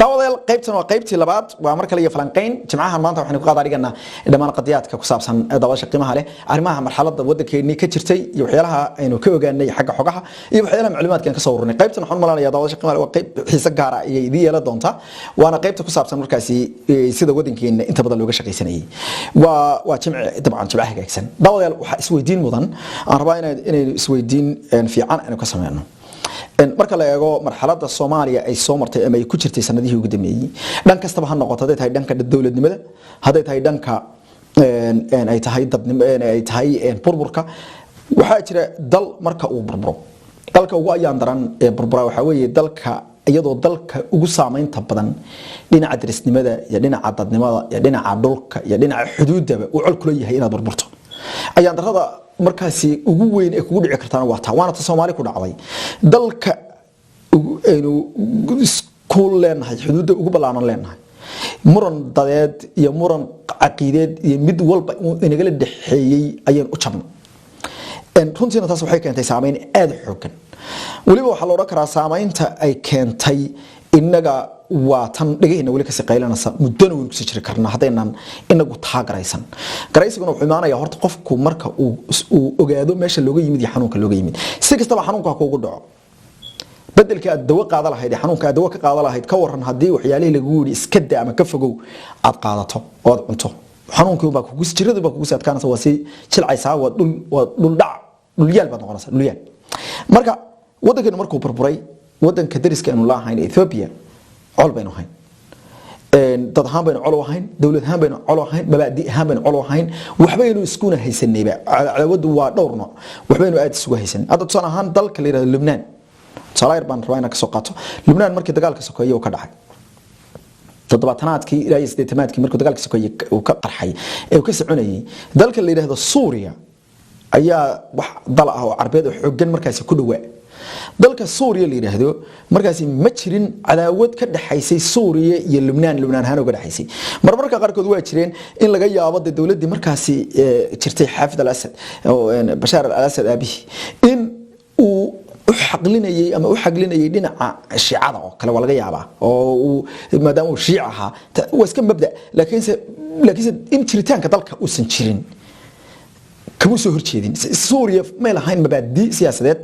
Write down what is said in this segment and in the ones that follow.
داوديل قيبتنا وقيبتي لبعض وعمرك لي فلانقين جمعها maanta waxaan ku qaad arigana dhamaan qadiyaadka ku saabsan daawasha qiimaha leh arrimaha marxaladda waddankeena ka jirtay iyo waxyaalaha aynu ka ogaanay xagga xogaha iyo waxyaalaha macluumaadkan ka soo ururnay qaybtan waxaan malanayaa daawasha qiimaha waa qayb xiisa gaar ah iyo idin yeela doonta waana qaybta ku saabsan markaasi sida waddankeena inta badan looga shaqaysanayay waa jimci dabcan jimcaha hagaagsan daawadayaal waxa isweydiin mudan aan rabaa inay isweydiin fiican aan ka sameeyno marka la eego marxaladda Soomaaliya ay soo martay ama ay ku jirtay sanadihii ugu dambeeyay dhan kastaba ha noqoto haday tahay dhanka dawladnimada haday tahay dhanka ay tahay dadnimo ay tahay burburka waxa jira dal marka uu burburo dalka ugu ayaan daran ee burbura waxa weeye dalka iyadoo dalka ugu saameynta badan dhinaca darisnimada iyo dhinaca dadnimada iyo dhinaca dhulka iyo dhinaca xuduudaba uu col kula yahay inaad burburto ayaan darada markaasi ugu weyn ee kugu dhici kartaan waa taa waana Soomaali ku dhacday dalka aynu school leenahay xuduudda ugu balaanan leenahay muran dadeed iyo muran aqiideed iyo mid walba inaga la dhaxeeyay ayaan u jabnay runtiina taas waxay keentay saameyn aad xooggan waliba waxa la oran karaa saameynta ay keentay inaga waa tan dhagayna wali ka shaqeynaysa muddana wali ku sii jiri karna hadaynan inagu taageeraysan garaysiguna wuxuu imaanayaa horta qofku marka uu ogaado meesha looga yimid iyo xanuunka looga yimid si kastaba xanuunka kuugu dhaco bedelka aad dawo qaada lahayd xanuunka aad dawo ka qaada lahayd ka waran hadii waxyaalaha lagu yiri iska daa ama ka fogow aad qaadato oo aad cunto xanuunku baa kugu jirada baa kugu saadkaanaysa waa si jilcaysa waa dhul dhac dhul yaal baa noqonaysa dhul yaal marka wadankan markuu burburay wadanka dariska aanu laahayn Ethiopia col baynu hayn dad ahaan baynu col ahayn dawlad ahaan baynu col ahayn mabaadi ahaan baynu col ahayn waxbaynu iskuna haysanayba cadaawadu waa dhowr nooc waxbaynu aad isugu haysan hadda tusaale ahaan dalka la yiraahdo Lebanon salaayir baan rabaa inaan ka soo qaato Lebanon markii dagaalka sokeeye uu ka dhacay toddobaatanaadkii ilaa 80aadkii markii dagaalka sokeeye uu ka qarxay ee uu ka soconayay dalka la yiraahdo Suuriya ayaa wax dal ah oo Carbeed oo xooggan markaasi ku dhawaa dalka Suuriya la yiraahdo markaasi ma jirin cadaawad ka dhaxaysay Suuriya iyo Lebanon ahaan uga dhaxaysay marmarka qaarkood waa jireen in laga yaabo dawladda markaasi jirtay Xaafid al-Asad oo Bashar al-Asad abihi in uu xaqlinayay ama u xaqlinayay dhinaca shiicada oo kale waa laga yaabaa oo maadaama uu shiic ahaa waa iska mabda laakiin in jiritaanka dalka uu san jirin كم سهر شيء سوريا ما لهاين مبادئ سياسات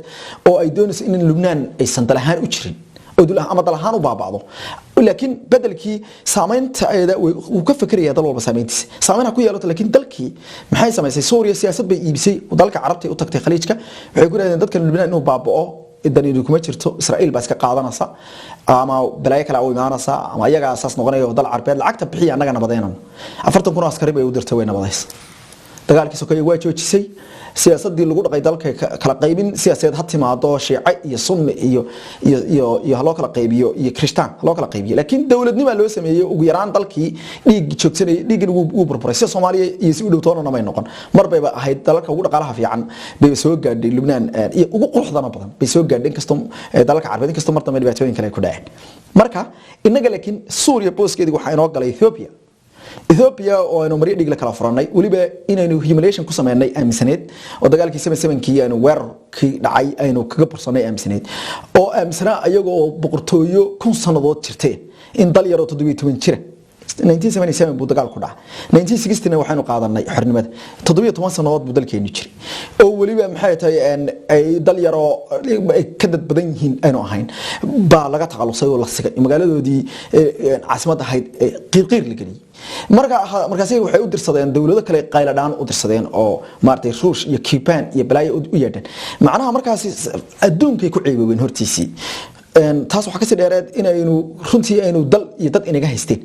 أو أيدونس إن لبنان أي سنتلهان أشرين أو دولها أما دلهان وبعضه ولكن بدل كي سامين تأيدا وكيف فكرة هذا الوضع سامين أكو يالوت لكن دلكي محي سامين سوريا سياسات بيبسي ودلك عربتي وتكتي خليجك ويقول إن دلك لبنان إنه بعضه الدنيا دوكمات شرطو إسرائيل بس كقاعدنا صا أما بلايك العوي معنا صا أما يجا أساس نغني وضل عربية العكتب بحية أنا جنا بدينا أفرتم كنا عسكري بيودر توينا بدايس dagaalkii sokeeye waa joojisay siyaasadii lagu dhaqay dalka kala qaybin siyaasadeed had timaado shiica iyo sunni iyo loo kala qaybiyo iyo kristaan loo kala qaybiyo laakiin dawladnimo loo sameeyay ugu yaraan dalkii dhiig joogsanay dhiigin uu burburay si Soomaaliya iyo si u dhowtoona ma noqon marbayba ahayd dalka ugu dhaqaalaha fiican bay soo gaadhay Lebanon iyo ugu quruxdana badan bay soo gaadhay kastam dalka Carbeed kastam martaba dhibaatooyin kale ku dhaceen marka inaga laakiin Suuriya booskeedii waxa inoo galay Ethiopia oo aynu marii dhig la kala furanay waliba inaynu humiliation ku sameeynay aaminsaneed oo dagaalkii 77kii aynu weerarkii dhacay aynu kaga bursanay aaminsaneed oo aaminsana ayagoo boqortooyo 1000 sanadood jirtay in dal yar oo 17 jira 1977 buu dagaal ku dhacay 1960 waxaanu qaadanay xornimada 17 sanadood buu dalkeenu jiray oo waliba maxay tahay ay dal yar oo ka dad badan yihiin aynu ahayn baa laga taqalusay oo la sigay magaaladoodii caasimadda ahayd qiir la galiyay markaasay waxay u dirsadeen dawlado kale qayladaan u dirsadeen oo maartay Ruush iyo Japan iyo balaayo u yeedhan macnaha markaasi adduunkay ku ceebeen hortiisii taas waxa ka sii dheereed inaynu runtii aynu dal iyo dad inaga haysteen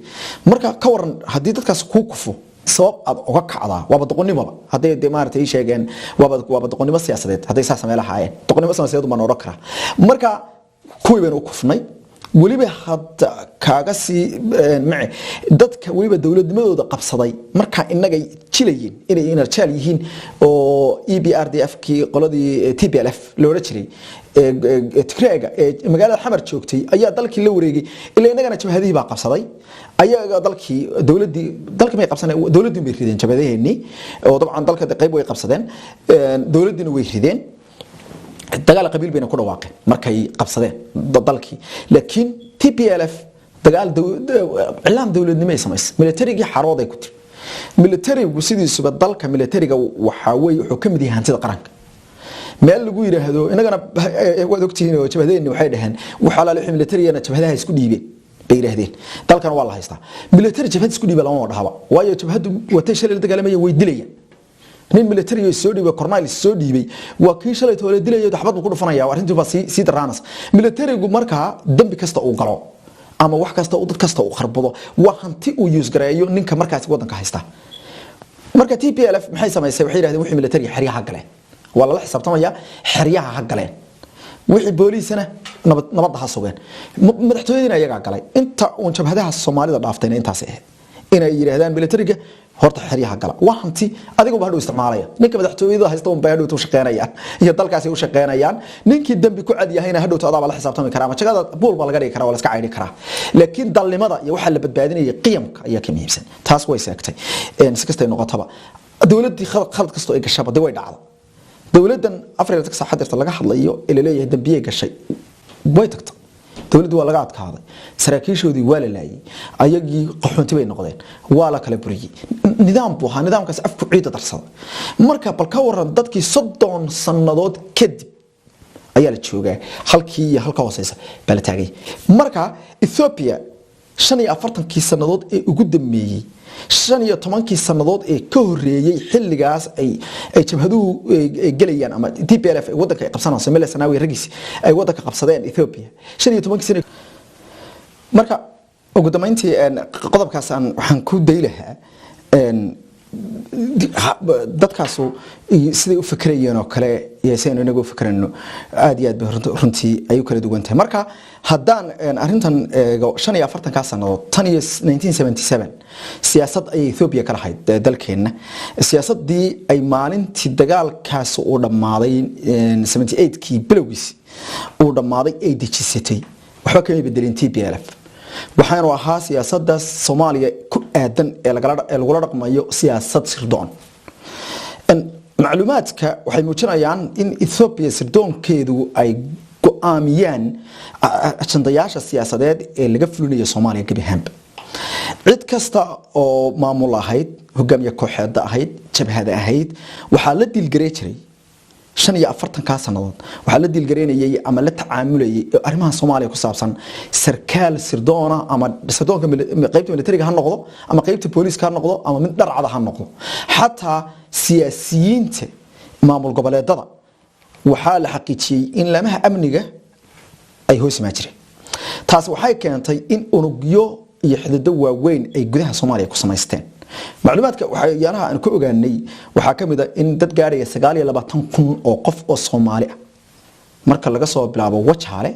marka ka waran hadii dadkaas ku kufo sabab aad uga kacda waaba doqonnimo haday maartay sheegeen waaba doqonnimo siyaasadeed haday saas meel ahaayeen doqonnimo siyaasadeed ma noqon kara marka kuwii baan u kufnay waliba hadda kaaga si macay dadka waliba dawladnimadooda qabsaday marka inaga jilayeen inay jaal yihiin oo EPRDF ki qoladii TPLF loo rajiray Tigreega magaalada Xamar joogtay ayaa dalkii la wareegay ilaa inagana jabhadii baa qabsaday ayaga dalkii dawladii dalka may qabsanay dawladii bay rideen jabhadeeni oo dabcan dalka qayb way qabsadeen dawladina way rideen dagaal qabiil bayna ku dhawaaqeen markay qabsadeen dalkii laakiin TPLF dagaal cilaam dawladnimo ay samaysay militariga xarooday ku tir militarigu sidiisuba dalka militariga waxa weey wuxuu kamid yahay hantida qaranka meel lagu yiraahdo inagana wad ogtihiin oo jabhadeen waxay dhahan waxa la leeyahay militarigana jabhadaha isku dhiibeen bay yiraahdeen dalkan waa la haystaa military jabhad isku dhiibay lama dhaxaba waayo jabhadu watay shalay dagaalamay way dilayaan nin military soo dhiibay cornel soo dhiibay waa kii shalay toole dilayay waxbad ku dhufanaya arrintu ba si daraanas militarigu marka dambi kasta uu galo ama wax kasta oo dad kasta uu kharbado waa hanti uu use gareeyo ninka markaas wadanka haysta marka TPLF maxay samaysay waxay yiraahdeen wixii military xiriyaha galeen wala la xisaabtamaya xiriyaha ha galeen wixii booliisana nabad ha sugeen madaxtooyadina ayaga galay inta uu jabhadaha Soomaalida dhaaftayna intaas inay yiraahdaan militariga horta xiriyaha gala wahanti adigu baad u isticmaalaya ninka madaxtooyada haysta oo baad u shaqeynayaan iyo dalkaasi u shaqeynayaan ninkii dambi ku cad yahayna hadhow toodaba la xisaabtami karaa ama jagada buul baa laga dhigi karaa wala iska caydi karaa laakiin dalnimada iyo waxa la badbaadinaya qiyamka ayaa ka muhiimsan taas way saagtay si kasta ay noqotaba dawladii khalad kasto ay gashay way dhacday dawladan Afrika saxadirta laga hadlayo ila leeyahay dambiye gashay way tagtay dawladdu waa laga adkaaday saraakiishoodii waa la laayay ayagii qaxoonti bay noqdeen waa la kala buriyay nidaamkaas afku ciida darsada marka bal ka waran dadkii 30 sanadood kadib ayaa la joogaa halkii iyo halka hooseysa baa la taagay marka Ethiopia 45 sanadood ee ugu dambeeyay 15 sanadood ee ka horeeyay xilligaas ay jabhaduhu galayaan ama TPLF ay wadanka ay qabsanayso meel sanaawi ragiis ay wadanka qabsadeen Ethiopia 15 sano marka ugu dambeyntii qodobkaas waxaan ku daylahaa dadkaasu siday u fikrayeen oo kale yeeseen inagu fikrano aad iyo aad runtii ay u kala duwan tahay marka haddaan arintan 45 ka sanadood tan iyo 1977 siyaasad ay Ethiopia kala hayd dalkeena siyaasadii ay maalintii dagaalkaas uu dhamaaday 78 kii bilowgiis uu dhamaaday ay dejisatay waxba kama bedelin TPLF waxaanu ahaa siyaasadda Soomaaliya ku aadan ee lagu dhaqmayo siyaasad sirdoon macluumaadka waxay muujinayaan in Ethiopia sirdoonkeedu ay go'aamiyaan ajandayaasha siyaasadeed ee laga fulinayo Soomaaliya gabi ahaanba cid kasta oo maamul ahayd hogaamiye kooxeed ahayd jabhada ahayd waxa la dilgareey jiray 45 ka sanadood waxa la dilgareynayay ama la tacaamulayay arrimaha Soomaaliya ku saabsan sarkaal sirdoona ama sirdoonka qaybta militariga ha noqdo ama qaybta booliiska ha noqdo ama mid dharcada ha noqdo hatta siyaasiyiinta maamul goboleedada waxa la xaqiijiyay in lamaha amniga ay hoos ma jireen taas waxay keentay in unugyo iyo xididdo waaweyn ay gudaha Soomaaliya ku samaysteen macluumaadka waxyaalaha aan ku ogaanay waxa kamid ah in dad gaaraya 29,000 oo qof oo Soomaali ah marka laga soo bilaabo Wajaale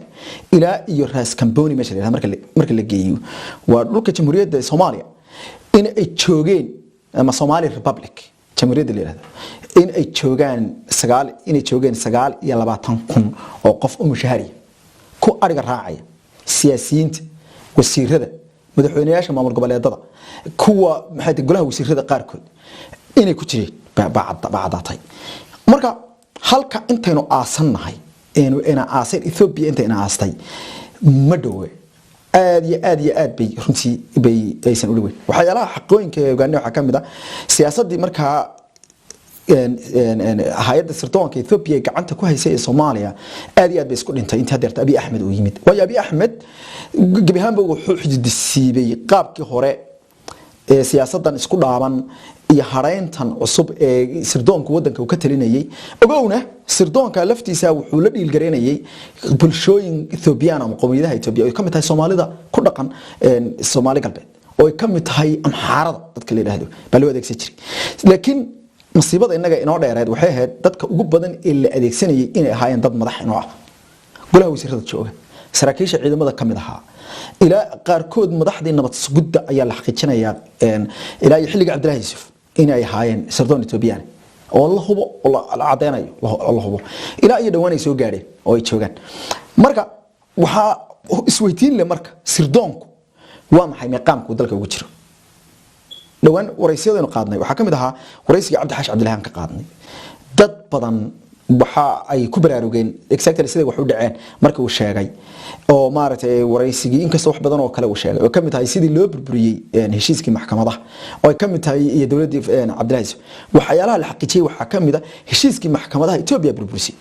ilaa iyo Raas Kamboni meesha marka la geeyo waa dhulka Jamhuuriyadda Soomaaliya in ay joogeen ama Somali Republic Jamhuuriyadda leeyahay in ay joogaan 29,000 oo qof oo mushahari ku ariga raacaya siyaasiyiinta wasiirada madaxweynayaasha maamul goboleedada kuwa maxay golaha wasiirada qaarkood inay ku jireen bacdaatay marka halka intaynu aasanahay ina aasan Ethiopia intayna aastay ma dhawe aad bay runtii bay aysan u dhaweyn waxyaalaha xaqooyinka Uganda waxa kamid ah siyaasadii markaa hay'adda sirdoonka Ethiopia gacanta ku haysay ee Soomaaliya aad iyo aad bay isku dhintay inta hadeerta Abiy Ahmed uu yimid way Abiy Ahmed gabihaanba wuxuu xididsiibay qaabkii hore ee siyaasadan isku dhaaban iyo hareyntan cusub ee sirdoonka wadanka uu ka talinayay ogowna sirdoonka laftiisa wuxuu la dhiilgareynayay bulshooyin Ethiopian ama qowmiyadaha Ethiopia oo kamid tahay Soomaalida ku dhaqan Soomaali galbeed oo kamid tahay amxaarada dadka la yiraahdo bal loo adeegsan jiray laakiin masiibada inaga inoo dheereed waxay ahayd dadka ugu badan ee la adeegsanayay inay ahaayeen dad madax inoo ah golaha wasiirada jooga saraakiisha ciidamada kamid ahaa ila qaarkood madaxdii nabad sugidda ayaa la xaqiijinayaa ila xilliga Cabdilaahi Yuusuf inay ahaayeen sirdoon Ethiopian oo la hubo oo la cadeynayo la hubo ila ay dhawaanay soo gaareen oo ay joogan marka waxa isweydiin le marka sirdoonku waa maxay meeqaamku dalka ugu jiro dhawaan waraysiyeedaynu qaadnay waxa kamid ahaa waraysiga Cabdi Xaash Cabdilaahi ka qaadnay dad badan waxa ay ku baraarugeen exactly sida wax u dhaceen markii uu sheegay oo maaragtay waraysigii inkastoo wax badan oo kale uu sheegay oo kamid tahay sidii loo burburiyay heshiiskii maxkamadaha oo ay kamid tahay iyo dawladda Cabdilaaziz waxyaalaha la xaqiijiyay waxa kamid ah heshiiskii maxkamadaha Itoobiya burburisay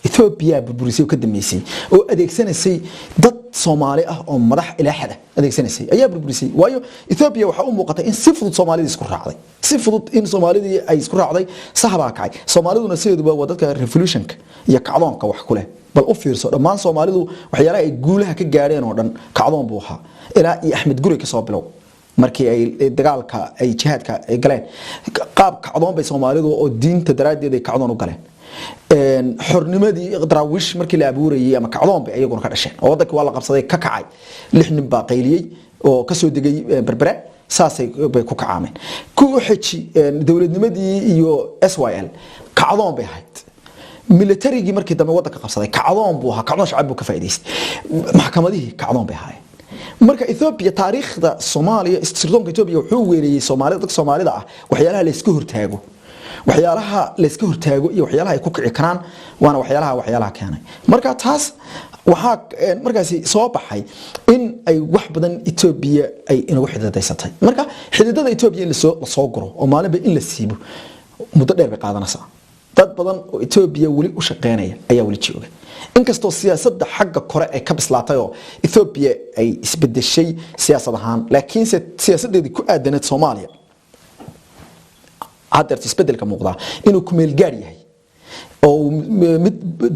Ethiopia burburisay oo ka dambeysay oo adeegsanaysay dad Soomaali ah oo madax ilaaxada adeegsanaysay ayaa burburisay waayo Ethiopia waxa u muuqatay in si fudud Soomaalida isku raacday si fudud in Soomaalidii ay isku raacday saxaba kacay Soomaaliduna sideeduba waa dadka revolutionka iyo kacdoonka wax ku leh bal u fiirso dhammaan Soomaalidu waxyaalaha ay guulaha ka gaareen oo dhan kacdoon buu ahaa ilaa Axmed Guri ka soo bilow markii ay dagaalka ay jihaadka ay galeen qaab kacdoon bay Soomaalidu oo diinta daraadeed ay kacdoon u galeen xornimadii daraawish markii la abuurayay ama kacdoon bay ayaguna ka dhasheen oo wadanka waa la qabsaday ka kacay 6 nin baa qayliyay oo ka soo degay berbera saasay bay ku kacaameen ku xiji dawladnimadii iyo SYL kacdoon bay ahayd militarigi markii dambe wadanka qabsaday kacdoon buu ahaa kacdoon shacab buu ka faa'iideystay maxkamadihii kacdoon bay ahaayeen marka Ethiopia taariikhda Soomaaliya sirdoonka Ethiopia wuxuu weeriyay Soomaalida dadka Soomaalida ah waxyaalaha la isku hortaago waxyaalaha la iska hortaago iyo waxyaalaha ay ku kici karaan waana waxyaalaha keenay marka taas waxa markaasi soo baxay in ay wax badan Ethiopia ay inagu xididaysatay marka xididada Ethiopia la soo guro oo maalinba in la siibo muddo dheer bay qaadanaysaa dad badan oo Ethiopia wali u shaqeynaya ayaa wali jooga inkastoo siyaasadda xagga kore ay ka bislaatay oo Ethiopia ay isbedeshay siyaasad ahaan laakiin siyaasadeedii ku aadanayd Soomaaliya هذا تسبدل كموضوع إنه كمل جاري أو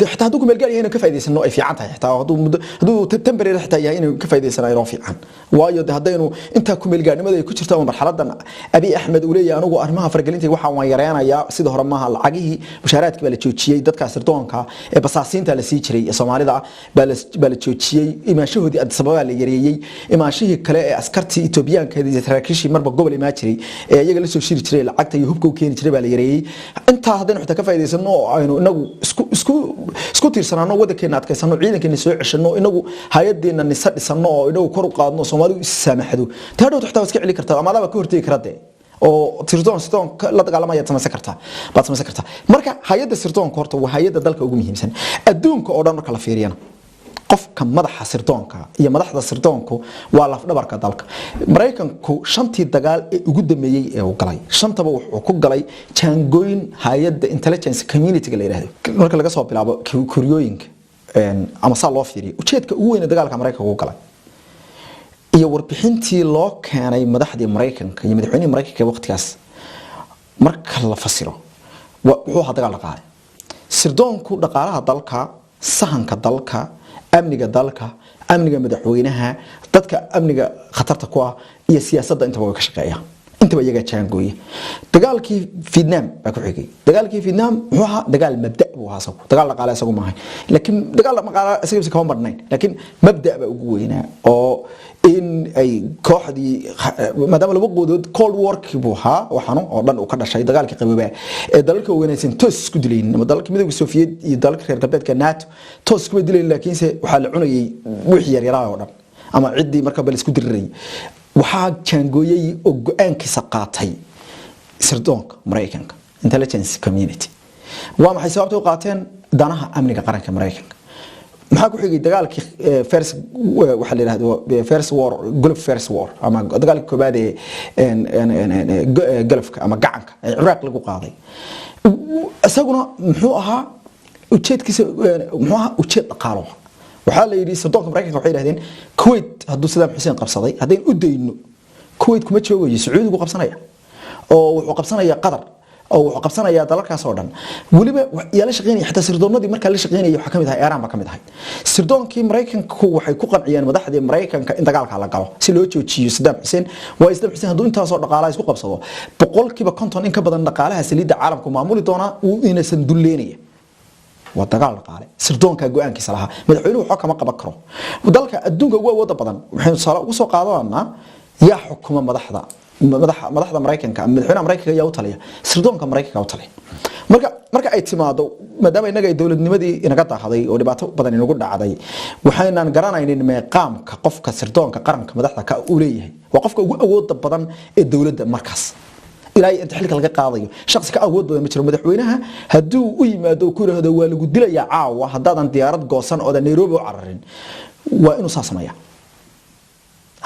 حتى هذو كمل جاري هنا كفاية إنه في عنها حتى هذو تمبري حتى إنه كفاية إنه يرون في عن وايد هذا إنه أنت كمل جاري ماذا يكون شرطة مرحلة أبي أحمد ولي أنا أرمها فرقلتي وحى ويرانا يا سيده رمها العجيه مشارات كبل تشوتشي دت كسرتون كا بس عسين تلا سيشري الصومالي ده بل تشوتشي إما شهودي السبب اللي يريي إما شيء كلا أسكرتي إثيوبيان كذي تراكشي مربى قبل ما تشري يجي لسه شيء تشري العقد يهبكو كين تشري بل يريي أنت هذا حتى كفاية إنه إنه isku tiirsanaano wadankeena adkaysano ciidankeena soo ceshano inagu hay'adeena nisad dhisano inagu kor u qaadno Soomaalidu is saamaxdo taadhow xitaa iska cili kartaa ama laba ka hortagi kartaa oo sirdoon la dagaalamaya sameysan kartaa marka hay'adda sirdoonka horta waa hay'adda dalka ugu muhiimsan adduunka oo dhan marka la fiiriyana qofka madaxa sirdoonka iyo madaxda sirdoonku waa laf dhabarka dalka Mareykanku shantii dagaal ee ugu dameeyay ee uu galay shantaba wuxuu ku galay jaangooyin hay'adda intelligence community la yiraahdo marka laga soo bilaabo kuuriyooyinka ama saa loo fiiriyo ujeedka ugu weyn ee dagaalka Mareykanku galay iyo warbixintii loo keenay madaxdii Mareykanka iyo madaxweynihii Mareykanka waqtigaas marka la fasiro wuxuu had dagaal qaaday sirdoonku dhaqaalaha dalka sahanka dalka amniga dalka amniga madaxweynaha dadka amniga khatarta ku ah iyo siyaasadda inta way ka shaqeeyaan inta way iyaga jaangooyay dagaalkii Vietnam baa ku xigay dagaalkii Vietnam wuxuu ahaa dagaal mabda uu ahaa dagaal dhaqaale isagu maahay laakiin dagaal dhaqaale isagu kama marnayn laakiin mabda baa ugu weynaa oo in ay kooxdii maadaama laba qoodood Cold War buu ahaa waxaanu oo dhan uu ka dhashay dagaalkii qaboobaa ee dalalka weynaysan toos isku dileen ama dalalka midowga Soviet iyo dalalka reer galbeedka NATO toos isku dileen laakiin waxa la cunayay wixii yar oo dhan ama cidii marka bal isku diray waxa jaangooyay oo go'aankiisa qaatay sirdoonka Mareykanka intelligence community waa maxay sababta u qaateen danaha amniga qaranka Mareykanka maxaa ku xigay dagaalkii first waxa la yiraahdo first war Gulf first war ama dagaalkii koobaad ee Gulfka ama gacanka ee Iraq lagu qaaday isaguna muxuu ahaa ujeedkiisa muxuu ahaa ujeed dhaqaalo waxa la yiri sirdoonka Mareykanka waxay yiraahdeen Kuwait hadduu Saddam Hussein qabsaday hadeen u dayno Kuwait kuma joogayo Sacuudigu qabsanaya oo wuxuu qabsanaya Qatar oo wuxuu qabsanaya dalalkaas oo dhan waliba yaala shaqeynaya xataa sirdoonadii marka la shaqeynaya waxa kamid ah Iran ba kamid ahayd sirdoonkii Mareykanku waxay ku qanciyeen madaxdii Mareykanka in dagaalka la galo si loo joojiyo Saddam Hussein waa Saddam Hussein hadduu intaas oo dhaqaalaha isku qabsado boqolkiiba 50 in ka badan dhaqaalaha saliidda caalamku maamuli doona uu inaysan duleynaya ودقال قال سردون كجوان كسلها مدحونه حكم قبكره ودلك الدنيا جوا وده بدن وحين صار وصو قاضانا يا حكم مدحضة أمريكان كان مدحونه أمريكا يا وطلية سردون كأمريكا وطلية مركا أي تمادو ما دام إنك الدولة نمدي إنك هذي ودبعته بدن نقول عادي وحين نقرأنا إن ما قام كقف كسردون كقرن كمدحضة كأوليه وقف كوجود بدن الدولة مركز ilaa inta xilka laga qaadayo shakhsi ka awood badan ma jiro madaxweynaha haduu u yimaado ku yiraahdo waa lagu dilayaa caawa hadaadan diyaarad goosan oo Nairobi u cararin waa inuu sameeyaa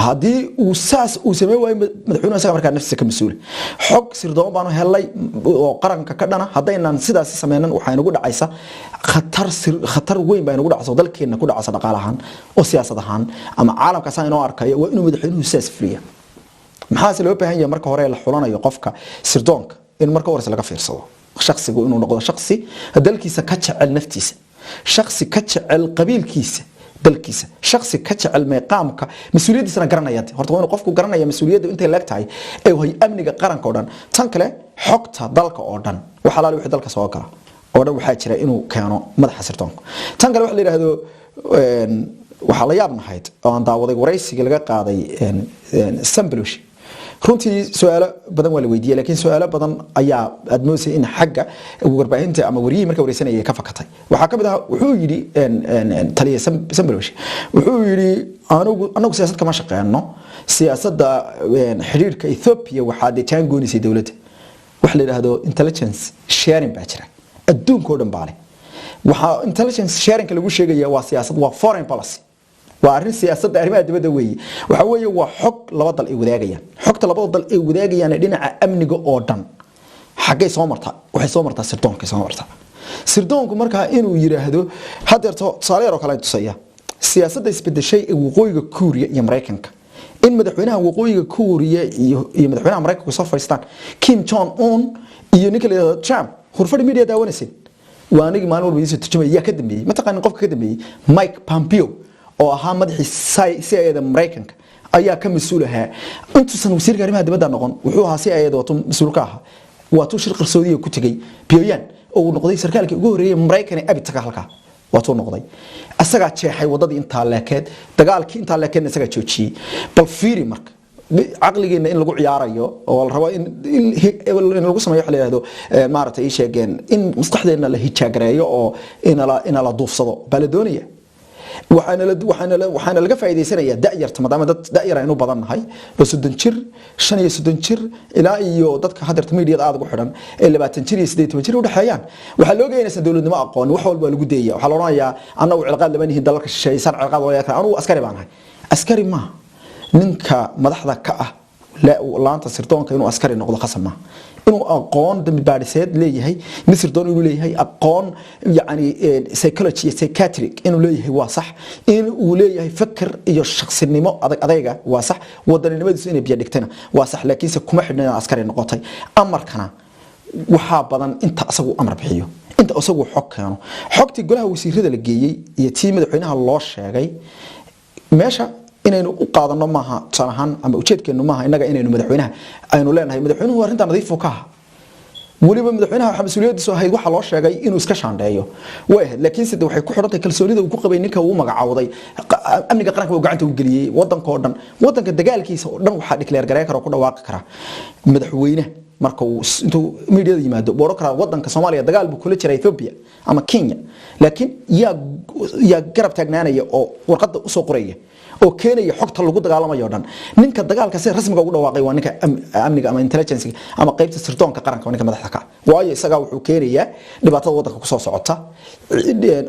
hadii uu sameeyo waa madaxweynaha isaga markaa naftiisa ka mas'uul xog sirdoon baan helay oo qaranka ka dhana hadaynan sidaas sameeynan waxa inagu dhacaysa khatar weyn baa inagu dhacaysa dalkeena ku dhacaysa dhaqaalahan oo siyaasad ahaan ama caalamka saan inoo arkayo waa inuu madaxweynuhu sidaas fuliyo maxaa loo baahan yahay marka hore la xulanayo qofka sirdoonka in marka hore laga fiirsado shakhsigu inuu noqdo shakhsi dalkiisa ka jecel naftiisa shakhsi ka jecel qabiilkiisa dalkiisa shakhsi ka jecel meeqaamka mas'uuliyadiisana garanaya horta waa inuu qofku garanaya mas'uuliyadda intay leegtahay ee way amniga qaranka oo dhan tan kale xogta dalka oo dhan waxa la wixii dalka soo gala oo dhan waxa jira inuu keeno madaxa sirdoonka tan kale waxa la yiraahdo waxa la yaabnahayd oo aan daawaday waraysiga laga qaaday Sambelush runtii su'aalo badan waa la weydiiyay laakiin su'aalo badan ayaa admoosay in xagga warbaahinta ama wariyay marka wareysanayay ka fakatay waxa kamid ah wuxuu yiri taliye Sambelush wuxuu yiri anagu siyaasad kama shaqeeyno siyaasadda xiriirka Ethiopia waxa deetaan goonisay dawladda waxa la yiraahdo intelligence sharing baa jira adduunka oo dhan baale waxa intelligence sharing lagu sheegayaa waa siyaasad waa foreign policy وارن سياسة arrimaha dibadda weeye waxa weeye waa xog laba dal ay wadaagayaan xogta laba dal ay wadaagayaan dhinaca amniga oo dhan xagee soo martaa waxay soo martaa sirdoonku marka inuu yiraahdo hadeerto tusaale yar oo kale tusaya siyaasadda isbedeshay ee waqooyiga Kuuriya iyo Mareykanka in madaxweynaha waqooyiga Kuuriya iyo madaxweynaha Mareykanka soo fariistaan Kim Jong Un iyo Nicolas Trump khurfada media daawanaysan waa aniga maalin walba isoo turjumaya ka dambeeyay ma taqaan qofka ka dambeeyay Mike Pompeo oo ahaa madaxii CIA Mareykanka ayaa ka mas'uul ahaa intuusan wasiirka arrimaha dibadda noqon wuxuu ahaa CIA wato mas'uul ka ahaa wato shir qarsoodiga ku tagay Pyongyang oo noqday sarkaalkii ugu horeeyay Mareykan ee abid taga halka wato noqday asaga jeexay wadadii inta leekeed dagaalkii inta leekeed asaga joojiyay bal fiiri marka aqligeena in lagu ciyaarayo oo la rabo in lagu sameeyo waxa la yiraahdo maartay sheegeen in maskaxdeena la hijaageeyo oo in la duufsado baladooniya waxaana laga faa'iideysanayaa da'yarta maadaama dad da'yar aynu badannahay oo 30 jir 35 jir ilaa iyo dadka hadarta media aad ugu xidhan ee 20 jir iyo 18 jir u dhaxayaan waxa loo geeyay dawladnimo aqoon wax walba lagu deeyaa waxa la oranayaa annagu cilqaad labanihi dalalka shisheeysan cilqaad wala yaaka anu askari baanahay askari ma ninka madaxda ka ah laanta sirdoonka inuu askari noqdo khasama inuu aqoon dambi baadhiseed leeyahay misir doon inuu leeyahay aqoon yaani psychology psychiatric inuu leeyahay waa sax in uu leeyahay fikir iyo shakhsinimo adayga waa sax wadaninimadiisu inay biyo dhigtana waa sax laakiin se kuma xidhnaa askari noqotay amarkana waxa badan inta asagu amar bixiyo inta asagu xog keeno xogtii golaha wasiirada la geeyay iyo tii madaxweynaha loo sheegay meesha inaynu u qaadano maaha sanahan ama ujeedkeenu maaha inaga inaynu madaxweynaha aynu leenahay madaxweynuhu arinta nadiif ka ah waliba madaxweynaha waxa mas'uuliyadiisu ahayd waxa loo sheegay inuu iska shaandheeyo way laakiin sidoo waxay ku xidhantay kalsoonida uu ku qabay ninka uu magacaawday amniga qaranka uu gacanta u galiyay wadanka oo dhan wadanka dagaalkiisa oo dhan waxa declare gareey karo ku dhawaaqi kara madaxweynaha marka uu intuu media yimaado booro kara wadanka Soomaaliya dagaal buu kula jiray Ethiopia ama Kenya laakiin yaa garab taagnaanaya oo warqada u soo qoraya oo keenaya xogta lagu dagaalamayo dhan ninka dagaalka si rasmiga ugu dhawaaqay waa ninka amniga ama intelligence ama qaybta sirdoonka qaranka ninka madaxda ka waayo isaga wuxuu keenaya dhibaatada wadanka ku soo socota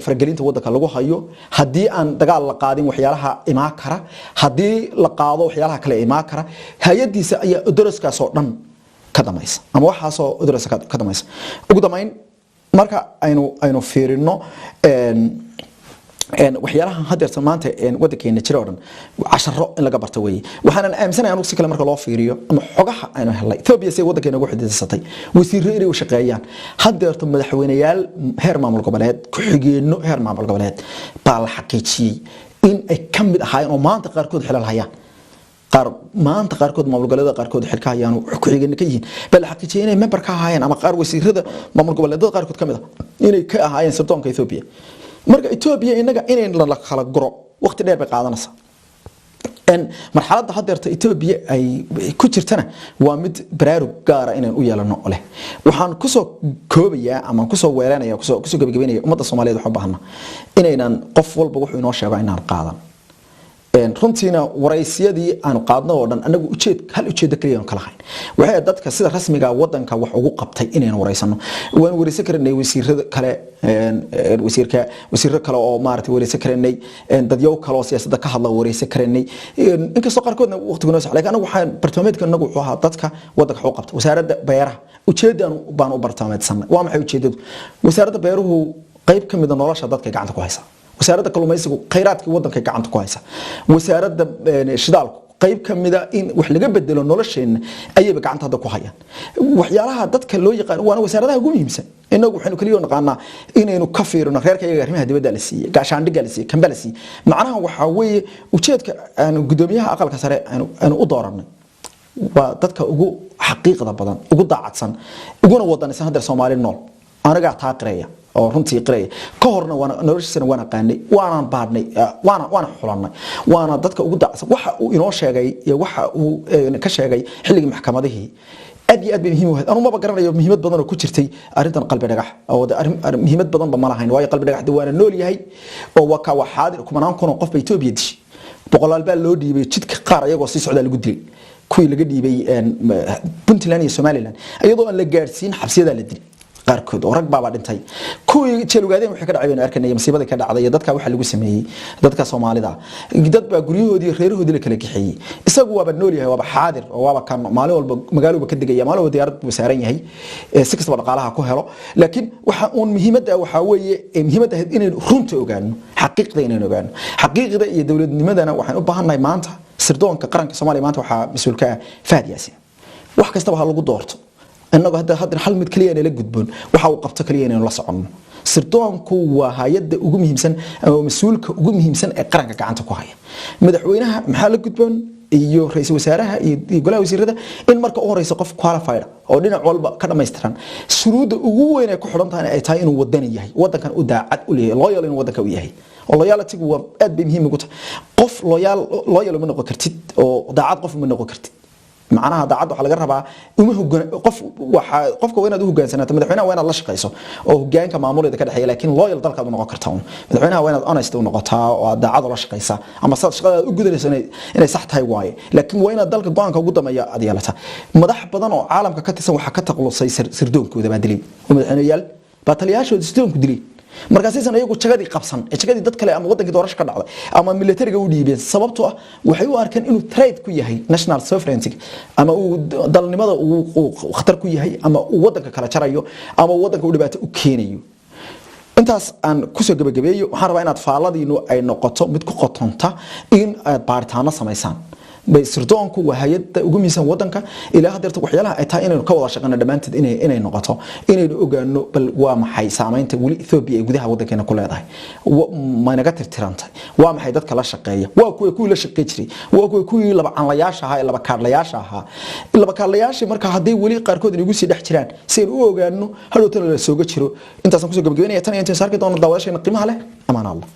faragelinta wadanka lagu hayo hadii aan dagaal la qaadin waxyaalaha imaa kara hadii la qaado waxyaalaha kale imaa kara hay'adiisa ayaa daraskaas oo dhan ka damaysa ama waxa soo daraska ka damaysa ugu dambeyn marka aynu fiirino waxyaalaha hadeerta maanta wadankeena jira oo dhan casharo in laga barto weey waxaan aaminsanahay anigu si kale marka loo fiiriyo ama xogaha aynu helay Ethiopia si wadankeena ugu xidhiidhsatay wasiirro inay u shaqeeyaan hadeerta madaxweynayaal heer maamul goboleed ku xigeenno heer maamul goboleed baa la xaqiijiyay in ay kamid ahaayeen oo maanta qaarkood xilal hayaan maanta qaarkood maamul goboleedada qaarkood xilka hayaan ku xigeen ka yihiin bal xaqiijiyay inay member ka ahaayeen ama qaar wasiirrada maamul goboleedada qaarkood kamid ah inay ka ahaayeen sirdoonka Ethiopia marka Ethiopia inaga inay la kala guro waqti dheer bay qaadanaysaa marxaladda hadeerta Ethiopia ay ku jirtana waa mid baraarug gaar ah inaan u yeelano leh waxaan ku soo koobayaa ama ku soo weeranayaa ku soo gabagabeynaya ummadda Soomaaliyeed waxa u baahanaa inaynan qof walba wuxuu inoo sheego inaan qaadan runtiina waraysiyadii aanu qaadno oo dhan anagu hal ujeed kaliya aan kala hayn waxay dadka sida rasmiga wadanka wax ugu qabtay inaan waraysano waan waraysan karnay wasiirada kale wasiirro kale oo maartay waraysan karnay dadyow kale oo siyaasadda ka hadla waraysan karnay inkastoo qarkoodna waqtigoona sax laakiin anagu waxaan bartilmaameedka anagu wuxuu ahaa dadka wadanka wax u qabta wasaaradda beeraha ujeedaan baan u bartilmaameedsanay waa maxay ujeedadu wasaaradda beeruhu qayb kamid ah nolosha dadka gacanta ku haysa wasaaradda kalluumaysigu khayraadka wadanka gacanta ku haysa wasaaradda shidaalku qayb kamida in wax laga bedelo nolosheena ayayba gacanta hadda ku hayaan waxyaalaha dadka loo yaqaan waana wasaaradaha ugu muhiimsan inagu waxaanu kaliya naqaanaa inaynu ka fiirino reerka iyaga arrimaha dibadda la siiyay gaashaandhigga la siiyay kamba la siiyay macnaha waxaa weeye ujeedka aanu gudoomiyaha aqalka sare aanu u dooranay waa dadka ugu xaqiiqda badan ugu daacadsan uguna wadanaysan hadda Soomaali nool anaga taaqreeya oo runtii qirey ka horna waana noloshiisana waana qaanay waana baadnay waana xulanay waana dadka ugu daacsan waxa uu inoo sheegay iyo waxa uu ka sheegay xilligii maxkamadihii aad iyo aad bay muhiim u ahayd anuma garanayo muhiimad badan oo ku jirtay arintan qalbi dhagax oo muhiimad badan ba ma lahayn waayo qalbi dhagax waana nool yahay oo waa ka waxaadir kumanaan kun oo qof ba Itoobiya dishay boqolaal baa loo dhiibay jidka qaar ayagoo si socda lagu dilay kuwii laga dhiibay Puntland iyo Somaliland iyadoo aan la gaarsiin xabsiyada la dilay qaarkood oo rag baaba dhintay kuwii jeelugaadeen waxay ka dhacayeen arkanay masiibada ka dhacday dadka waxa lagu sameeyay dadka Soomaalida dad baa guryahoodii reerahoodii la kala kixiyay isagu waaba nool yahay waaba xaadir oo waaba kan maalin walba magaalada ka digaya maalin walba diyaarad buu saaran yahay si kastaba dhaqaalaha ku helo laakiin waxa uu muhiimadda waxa weeye muhiimadda inay runta ogaano xaqiiqda inay ogaano xaqiiqda iyo dawladnimadana waxaan u baahanahay maanta sirdoonka qaranka Soomaaliya maanta waxa mas'uulka Faad Yaasin wax kastaba ha lagu doorto annagu hadda hal mid kaliya la gudboon waxa uu qabto kaliya inuu la socono sirdoonku waa hay'adda ugu muhiimsan ama mas'uulka ugu muhiimsan ee qaranka gacanta ku haya madaxweynaha maxaa la gudboon iyo ra'iisul wasaaraha iyo golaha wasiirada in marka uu horeyso qof qualified oo dhinac walba ka dhameystiran shuruuda ugu weyn ee ku xidhan tahay ay tahay inuu wadan yahay wadankan u daacad u leeyahay loyal inuu wadanka u yahay oo loyalty waa aad bay muhiim ugu tahay qof loyal ma noqon kartid oo daacad qof ma noqon kartid macnaha daacad waxa laga rabaa qofka waynaad u hogaansanato madaxweynaha waynaad la shaqeyso oo hogaanka maamulada ka dhaxeeya laakiin loyal dalka u noqon kartaa madaxweynaha waynaad honest u noqotaa oo daacad la shaqeysa ama shaqada u gudanayso inay sax tahay waaye laakiin waynaad dalka go'aanka ugu dambeeya aad yeelata madax badan oo caalamka ka tirsan waxa ka taqlusay sirdoonkooda baa dilay madaxweynayaal bataliyashooda sirdoonku dilay markaasaysan ayagu jagadii qabsan jagadii dad kale ama wadankii doorasho ka dhacday ama militariga u dhiibeen sababtoo ah waxay u arkaan inuu trade ku yahay national sovereignty ama uu dalnimada uu khatar ku yahay ama uu wadanka kala jarayo ama wadanka u dhibaato u keenayo intaas aan ku soo gabagabeeyo waxaan rabaa inaad faaladiinu ay noqoto mid ku qotonta in aad baaritaano sameysaan sirdoonku waa hay'adda ugu miisan wadanka ilaa hadeerta waxyaalaha ay tahay inaynu ka wada shaqeyno dhamaanteed inay noqoto inaynu ogaano bal waa maxay saameynta wali Ethiopia ee gudaha wadankeena ku leedahay ma naga tirtirantay waa maxay dadka la shaqeeya waa kuwa la shaqeey jiray waa kuwa laba canlayaasha ahaa laba kaarlayaasha marka haday wali qaarkood inagu sii dhex jiraan si aan u ogaano hadhow tan la soo jiro intaas aan ku soo gabagabeynaya tan iyo inta saarkii doona daawashayna qiimaha leh amaan Allah